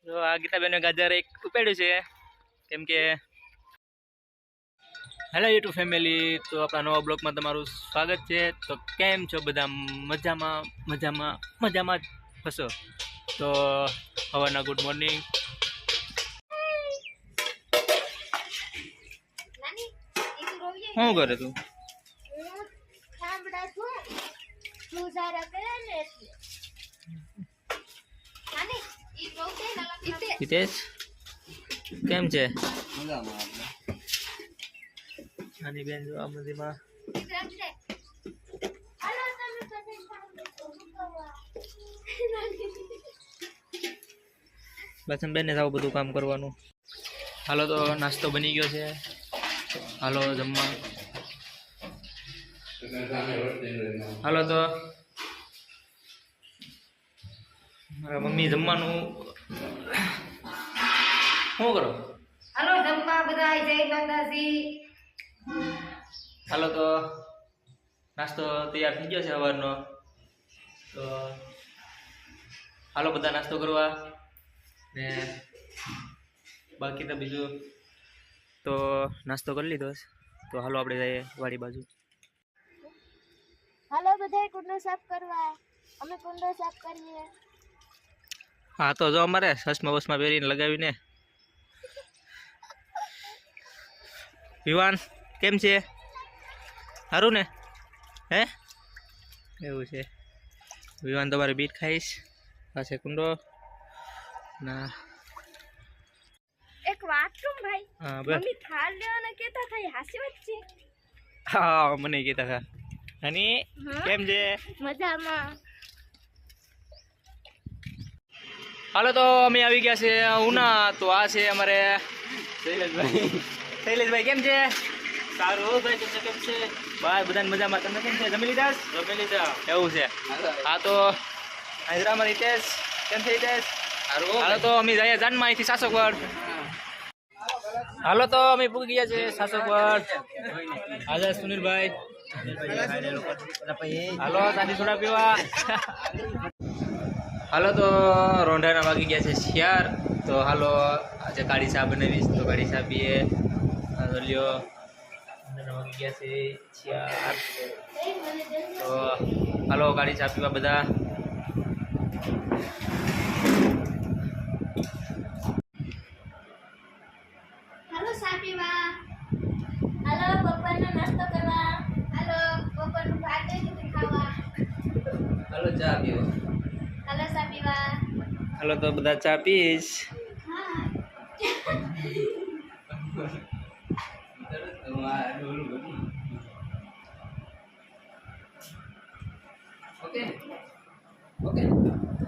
તો આ ગીતાબેન ગાજર એક ઉપાડ્યું છે કેમ કે હેલો યુટ્યુબ ફેમિલી, તો આપણા નવા બ્લોગમાં તમારું સ્વાગત છે। તો કેમ છો બધા? મજામાં મજામાં મજામાં જ હશો? તો હવાના ગુડ મોર્નિંગ। શું કરે તું? હિતેશ કેમ છે? નાની બેન જો આ બધીમાં બસન બેન ને આવું બધું કામ કરવાનું। હાલો તો નાસ્તો બની ગયો છે, હાલો જમવા। હાલો તો મારા મમ્મી જમવાનું શું કરો? હાલો જમવા બધા જય માતાજી। હાલો તો નાસ્તો તૈયાર થઈ ગયો છે સવારનો, તો હાલો બધા નાસ્તો કરવા ને બાકી તો બીજું તો નાસ્તો કરી લીધો છે, તો હાલો આપણે જઈએ વાડી બાજુ। હાલો બધાય કુંડો સાફ કરવા, અમે કુંડો સાફ કરીએ। હા તો જો અમારે ચશ્મા બસમાં પહેરીને લગાવીને વિવાન કેમ છે? સારું ને? હે એવું છે? વિવાન તમારે બીટ ખાઈશ પાસે કુંડો ના એક વાતરૂમ ભાઈ, હા બસ મમ્મી થાળ લેવાના કહેતા થઈ, હાસી વાત છે? હા મને કહેતા હતા। અને કેમ છે? મજામાં। હાલો તો અમે આવી ગયા છે ઉના, તો આ છે અમારે શૈલેષભાઈ। શૈલેષભાઈ કેમ છે? સારું ભાઈ, તમને કેમ છે? બસ બધાને મજામાં, તમને કેમ છે? જમી લીધા? જમી લીધા એવું છે? હા તો હૈદરાબાદ હિતેશ કેમ છે? હિતેશ હાલો તો અમે જઈએ જાનમાં અહીંથી સાસોગઢ। હાલો તો અમે પૂગી ગયા છે સાસોગઢ। હાજર સુનિલભાઈ, હાલો સાદી સોડા પીવા। હાલો તો રોંઢાના વાગી ગયા છે 4, તો હાલો આજે કાળી ચા બનાવીશ, તો કાળી ચા પીએ। લ્યો રોંઢાના વાગી ગયા છે 4, તો હાલો કાળી ચા પીવા બધા। હાલો ચા પીવા, હાલો બપોરનો નાસ્તો કરવા, હાલો બપોરનું ભાત દઈ ખાવા, હાલો ચા પીવા, હાલો ચા પીવા। હાલો તો બધા ચા પીશ। હા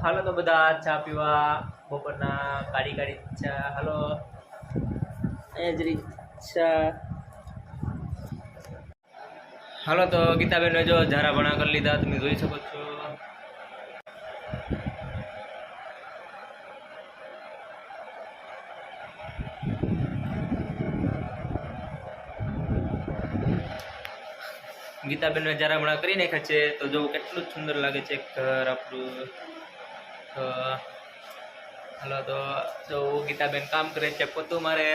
હાલો તો બધા ચા પીવા, બપોરના કાળી કાળી ચા। હાલો એજરી ચા। હાલો તો ગીતાબેન જો ઝારા ભણા કરી લીધા, તમે જોઈ શકો છો। ગીતાબેન ઝારા ભણા કરી નાખ્યા છે, તો જો કેટલું જ સુંદર લાગે છે ઘર આપણું। તો હાલો તો જો ગીતાબેન કામ કરે છે, પોતું મારે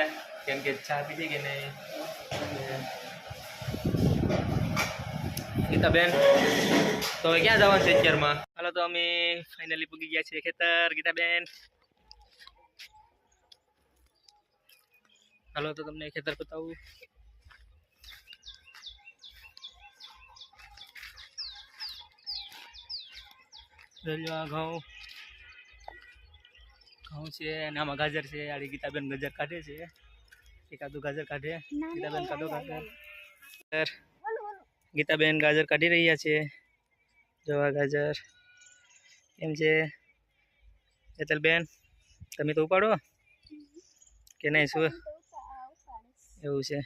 કેમ કે ચા પીધી કે નહીં। ગીતાબેન તો હવે ક્યાં જવાનું છે અત્યારમાં? હાલો તો અમે ફાઇનલી પૂગી ગયા છીએ ખેતર। ગીતાબેન હાલો તો તમને ખેતર બતાવું। ઘઉં છે અને આમાં ગાજર છે। આડી ગીતાબેન ગાજર કાઢે છે, એકાદું ગાજર કાઢે ગીતાબેન, કાઢો ગાજર। ગીતાબેન ગાજર કાઢી રહ્યા છે, જોવા ગાજર કેમ છે? હેતલબેન તમે તો ઉપાડો કે નહીં? શું એવું છે?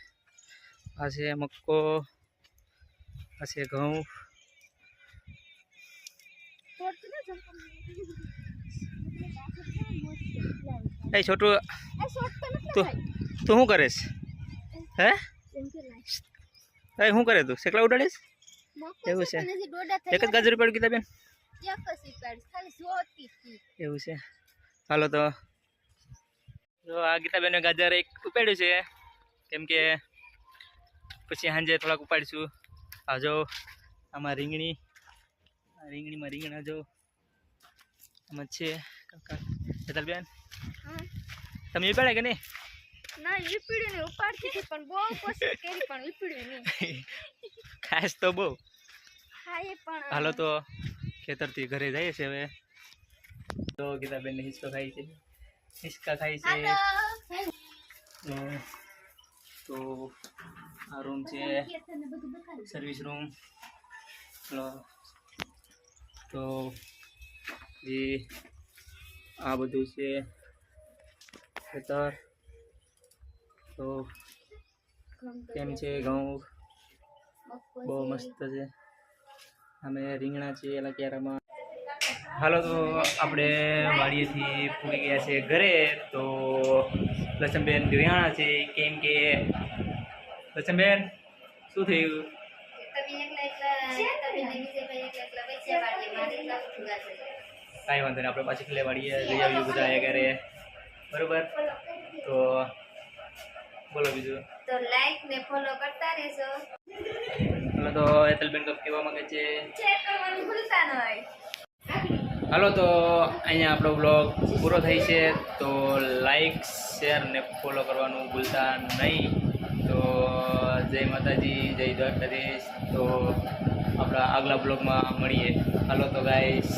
આ છે મક્કો, આ છે ઘઉં। એ છોટું તું તું શું કરીશ? હે શું કરે તું? શેકલા ઉડાડીશ? એવું છે? એક જ ગાજર પડ્યું ગીતાબેન? એવું છે? હાલો તો તો આ ગીતાબેને ગાજર એક ઉપાડ્યું છે, કેમ કે પછી સાંજે થોડાક ઉપાડીશું. આ જો આમાં રીંગણીમાં રીંગણા જો આમાં છે. કાકા હેતલબેન તમે ઉપાડ્યા કે નહીં? ના ઈપીડી ને ઉપાડતી હતી પણ બહુ કોશિશ કરી પણ ઈપીડી નહીં. ખાસ તો બહુ. હા એ પણ હાલો તો ખેતરથી ઘરે જઈએ છે હવે. તો ગીતાબેન હિંચકો ખાઈ છે, હિંચકા ખાઈ છે. તો આ રૂમ છે સર્વિસ રૂમ. તો જે આ બધું છે ખેતર. તો કેમ છે ઘઉં બહુ મસ્ત છે. અમે રીંગણા છે એલા ક્યારામાં. હાલો તો આપણે વાડીએથી પૂરી ગયા છે ઘરે. તો લસણબેન ગૃહાણા છે, કેમ કે લસણબેન શું થયું? કાંઈ વાંધો નહીં, આપણે પાછી ખીલે વાડીએ લઈ આવીએ બધા ઘરે, બરોબર? તો બોલો બીજું. તો લાઈક ને ફોલો કરતા રહેજો. હાલો તો હેતલબેન કપ કહેવા માંગે છે. શેર કરવાનું ભૂલતા નહીં. હાલો તો અહીંયા આપણો બ્લોગ પૂરો થાય છે. તો લાઈક શેર ને ફોલો કરવાનું ભૂલતા નહીં. તો જય માતાજી, જય દ્વારકાધીશ. તો આપણા આગલા બ્લોગમાં મળીએ. હાલો તો ગાઈસ.